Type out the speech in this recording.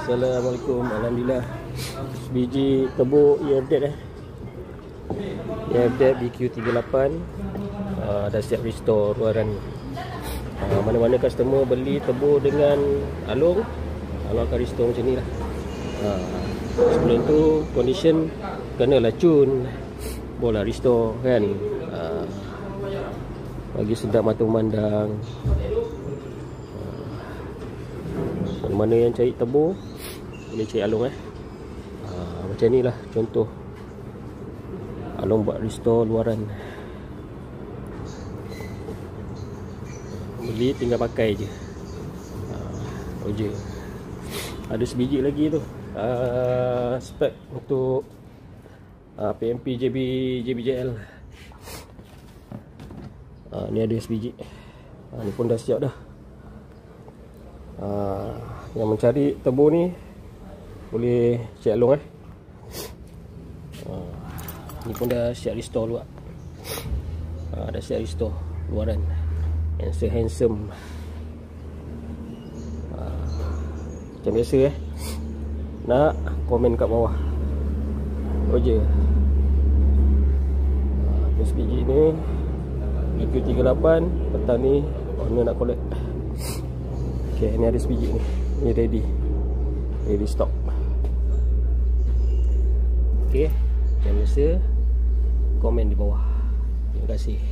Assalamualaikum. Alhamdulillah. Biji tebu EFZ EFZ BQ38 dah siap restore luaran. Mana-mana customer beli tebu dengan alung, alung akan restore macam ni lah. Sebelum tu condition kenalah cun, boleh restore kan. Bagi sedap mata memandang. Mana yang cari tebu boleh cari alung macam ni lah contoh alung buat restore luaran. Beli tinggal pakai je. Ada sebiji lagi tu spek untuk PMP JBJL. Ni ada sebiji. Ni pun dah siap dah. Yang mencari tebu ni boleh cek alung ni pun dah siap restore luar. Dah siap restore luaran. Handsome. Macam biasa nak komen kat bawah. Ni sebiji ni BQ38 petang ni owner nak collect. Okay, ni ada sebiji ni. Ni ready stock. Okay, jangan biasa komen di bawah. Terima kasih.